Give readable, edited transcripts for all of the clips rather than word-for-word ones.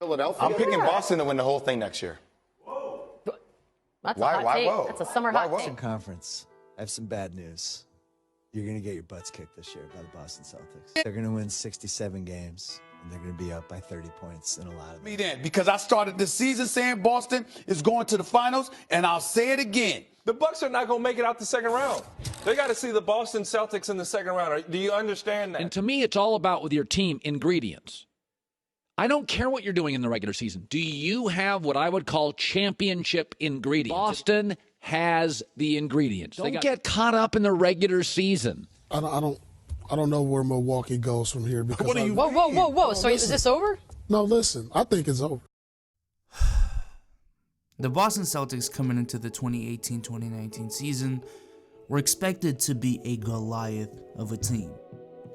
Philadelphia. I'm picking Boston to win the whole thing next year. That's Why- a hot why take. whoa? That's a summer Why hot whoa? take. Conference. I have some bad news. You're going to get your butts kicked this year by the Boston Celtics. They're going to win 67 games, and they're going to be up by 30 points in a lot of them. Me then, because I started the season saying Boston is going to the finals, and I'll say it again. The Bucks are not going to make it out the second round. They got to see the Boston Celtics in the second round. Do you understand that? And to me, it's all about with your team ingredients. I don't care what you're doing in the regular season. Do you have what I would call championship ingredients? Boston has the ingredients. Don't get caught up in the regular season. I don't know where Milwaukee goes from here because What do you Whoa, whoa, whoa, whoa. So is this over? No, listen, I think it's over. The Boston Celtics coming into the 2018-2019 season were expected to be a goliath of a team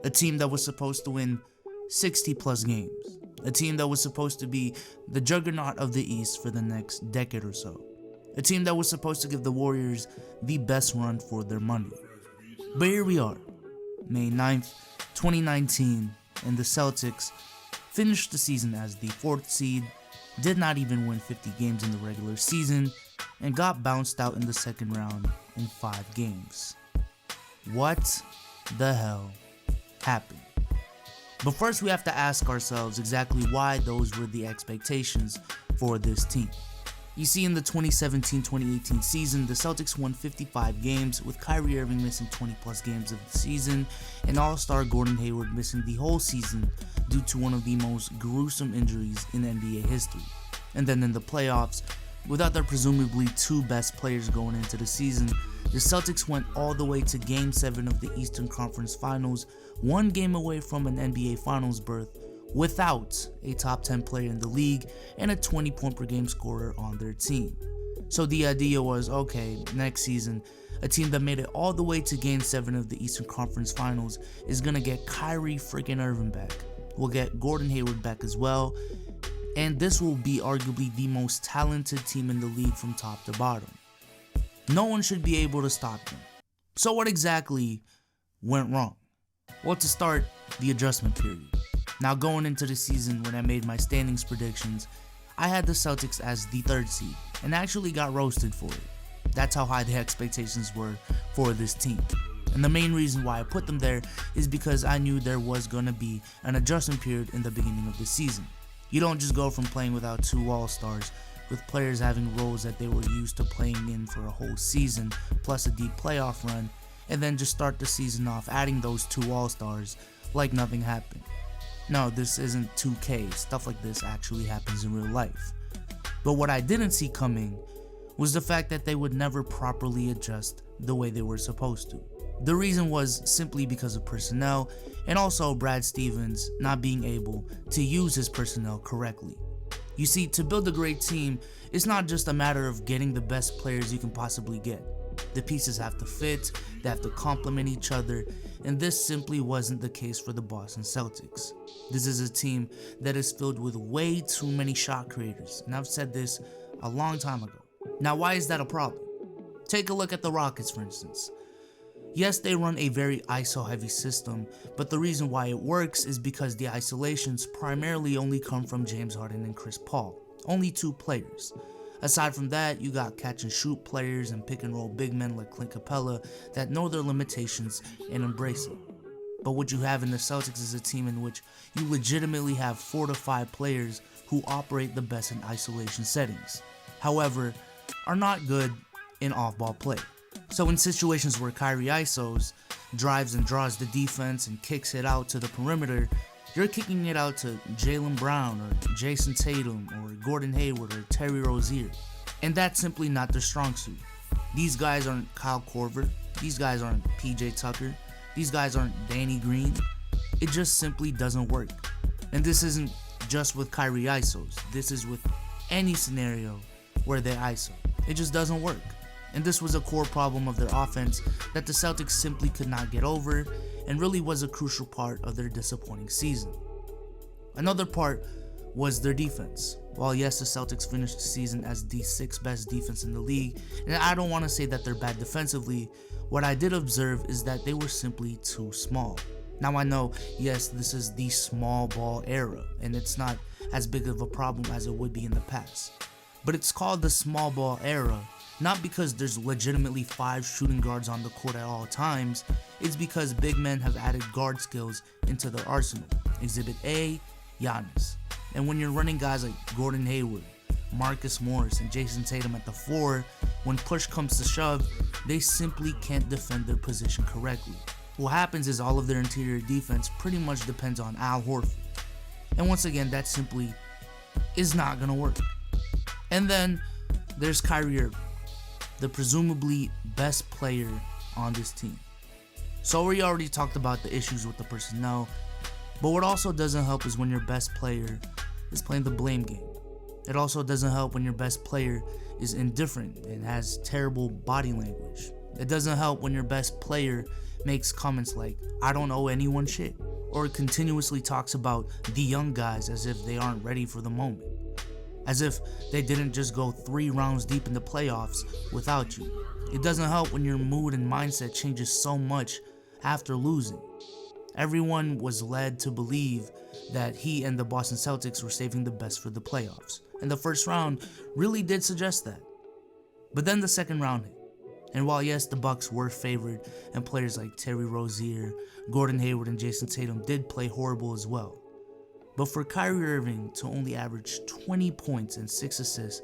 that was supposed to win 60 plus games, a team that was supposed to be the juggernaut of the East for the next decade or so, a team that was supposed to give the Warriors the best run for their money. But here we are, May 9th, 2019, and the Celtics finished the season as the 4th seed, did not even win 50 games in the regular season, and got bounced out in the second round in 5 games. What the hell happened? But first we have to ask ourselves exactly why those were the expectations for this team. You see, in the 2017-2018 season, the Celtics won 55 games, with Kyrie Irving missing 20 plus games of the season, and All-Star Gordon Hayward missing the whole season due to one of the most gruesome injuries in NBA history. And then in the playoffs, without their presumably 2 best players going into the season, the Celtics went all the way to Game 7 of the Eastern Conference Finals, 1 game away from an NBA Finals berth, without a top 10 player in the league and a 20-point per game scorer on their team. So the idea was, okay, next season, a team that made it all the way to Game 7 of the Eastern Conference Finals is gonna get Kyrie freaking Irving back. We'll get Gordon Hayward back as well, and this will be arguably the most talented team in the league from top to bottom. No one should be able to stop them. So what exactly went wrong? Well, to start, the adjustment period. Now, going into the season when I made my standings predictions, I had the Celtics as the 3rd seed and actually got roasted for it. That's how high the expectations were for this team. And the main reason why I put them there is because I knew there was going to be an adjustment period in the beginning of the season. You don't just go from playing without 2 All-Stars, with players having roles that they were used to playing in for a whole season, plus a deep playoff run, and then just start the season off adding those 2 All-Stars like nothing happened. No, this isn't 2K, stuff like this actually happens in real life. But what I didn't see coming was the fact that they would never properly adjust the way they were supposed to. The reason was simply because of personnel, and also Brad Stevens not being able to use his personnel correctly. You see, to build a great team, it's not just a matter of getting the best players you can possibly get. The pieces have to fit, they have to complement each other, and this simply wasn't the case for the Boston Celtics. This is a team that is filled with way too many shot creators, and I've said this a long time ago. Now, why is that a problem? Take a look at the Rockets, for instance. Yes, they run a very ISO-heavy system, but the reason why it works is because the isolations primarily only come from James Harden and Chris Paul. Only 2 players. Aside from that, you got catch-and-shoot players and pick-and-roll big men like Clint Capella that know their limitations and embrace it. But what you have in the Celtics is a team in which you legitimately have 4 to 5 players who operate the best in isolation settings. However, are not good in off-ball play. So in situations where Kyrie isos, drives and draws the defense and kicks it out to the perimeter, you're kicking it out to Jaylen Brown or Jason Tatum or Gordon Hayward or Terry Rozier. And that's simply not their strong suit. These guys aren't Kyle Korver. These guys aren't PJ Tucker. These guys aren't Danny Green. It just simply doesn't work. And this isn't just with Kyrie isos. This is with any scenario where they iso. It just doesn't work. And this was a core problem of their offense that the Celtics simply could not get over, and really was a crucial part of their disappointing season. Another part was their defense. While yes, the Celtics finished the season as the 6th best defense in the league, and I don't want to say that they're bad defensively, what I did observe is that they were simply too small. Now I know, yes, this is the small ball era, and it's not as big of a problem as it would be in the past. But it's called the small ball era, not because there's legitimately 5 shooting guards on the court at all times. It's because big men have added guard skills into their arsenal. Exhibit A, Giannis. And when you're running guys like Gordon Hayward, Marcus Morris, and Jason Tatum at the 4, when push comes to shove, they simply can't defend their position correctly. What happens is all of their interior defense pretty much depends on Al Horford. And once again, that simply is not going to work. And then there's Kyrie Irving, the presumably best player on this team. So we already talked about the issues with the personnel, but what also doesn't help is when your best player is playing the blame game. It also doesn't help when your best player is indifferent and has terrible body language. It doesn't help when your best player makes comments like, "I don't owe anyone shit," or continuously talks about the young guys as if they aren't ready for the moment, as if they didn't just go 3 rounds deep in the playoffs without you. It doesn't help when your mood and mindset changes so much after losing. Everyone was led to believe that he and the Boston Celtics were saving the best for the playoffs, and the first round really did suggest that. But then the second round hit, and while yes, the Bucks were favored and players like Terry Rozier, Gordon Hayward, and Jason Tatum did play horrible as well, but for Kyrie Irving to only average 20 points and 6 assists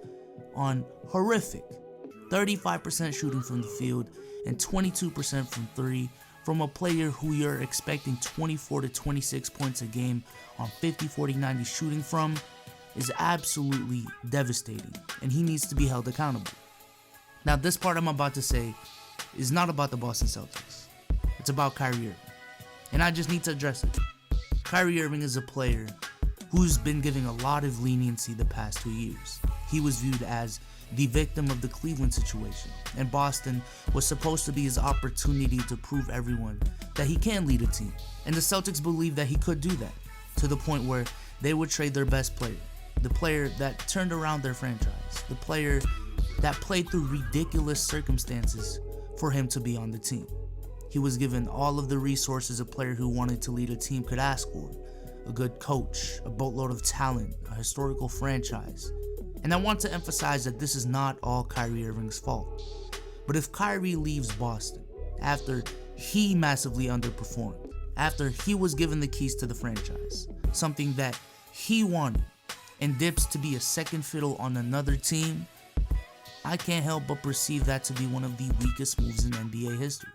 on horrific 35% shooting from the field and 22% from 3 from a player who you're expecting 24 to 26 points a game on 50, 40, 90 shooting from is absolutely devastating, and he needs to be held accountable. Now, this part I'm about to say is not about the Boston Celtics. It's about Kyrie Irving, and I just need to address it. Kyrie Irving is a player who's been giving a lot of leniency the past 2 years. He was viewed as the victim of the Cleveland situation, and Boston was supposed to be his opportunity to prove everyone that he can lead a team. And the Celtics believed that he could do that, to the point where they would trade their best player, the player that turned around their franchise, the player that played through ridiculous circumstances for him to be on the team. He was given all of the resources a player who wanted to lead a team could ask for: a good coach, a boatload of talent, a historical franchise. And I want to emphasize that this is not all Kyrie Irving's fault. But if Kyrie leaves Boston after he massively underperformed, after he was given the keys to the franchise, something that he wanted, and dips to be a second fiddle on another team, I can't help but perceive that to be one of the weakest moves in NBA history.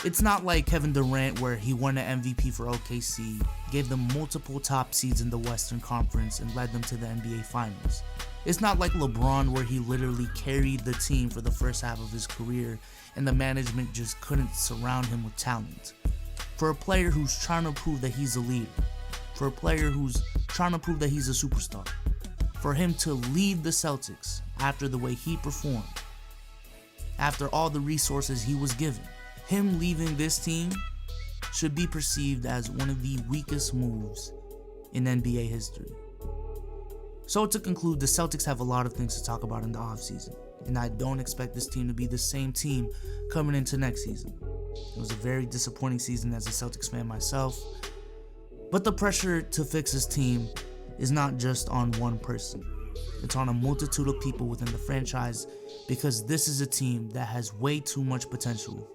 It's not like Kevin Durant, where he won an MVP for OKC, gave them multiple top seeds in the Western Conference, and led them to the NBA Finals. It's not like LeBron, where he literally carried the team for the first half of his career and the management just couldn't surround him with talent. For a player who's trying to prove that he's a leader, for a player who's trying to prove that he's a superstar, for him to leave the Celtics after the way he performed, after all the resources he was given, him leaving this team should be perceived as one of the weakest moves in NBA history. So to conclude, the Celtics have a lot of things to talk about in the offseason, and I don't expect this team to be the same team coming into next season. It was a very disappointing season as a Celtics fan myself, but the pressure to fix this team is not just on one person. It's on a multitude of people within the franchise, because this is a team that has way too much potential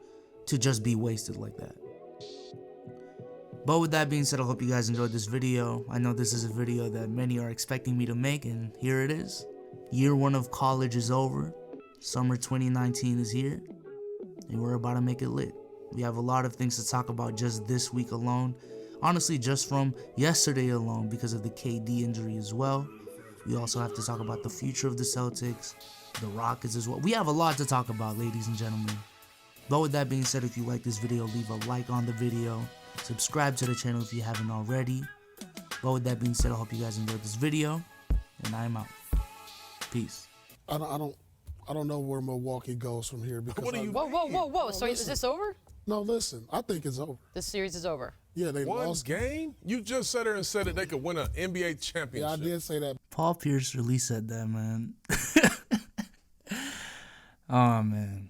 to just be wasted like that. But with that being said, I hope you guys enjoyed this video. I know this is a video that many are expecting me to make, and here it is. Year 1 of college is over. Summer 2019 is here, and we're about to make it lit. We have a lot of things to talk about just this week alone. Honestly, just from yesterday alone, because of the KD injury as well. We also have to talk about the future of the Celtics, the Rockets as well. We have a lot to talk about, ladies and gentlemen. But with that being said, if you like this video, leave a like on the video. Subscribe to the channel if you haven't already. But with that being said, I hope you guys enjoyed this video, and I'm out. Peace. I don't know where Milwaukee goes from here because Whoa. So is this over? No, listen. I think it's over. This series is over. Yeah, they One lost. game? You just sat there and said that they could win an NBA championship. Yeah, I did say that. Paul Pierce really said that, man. Oh, man.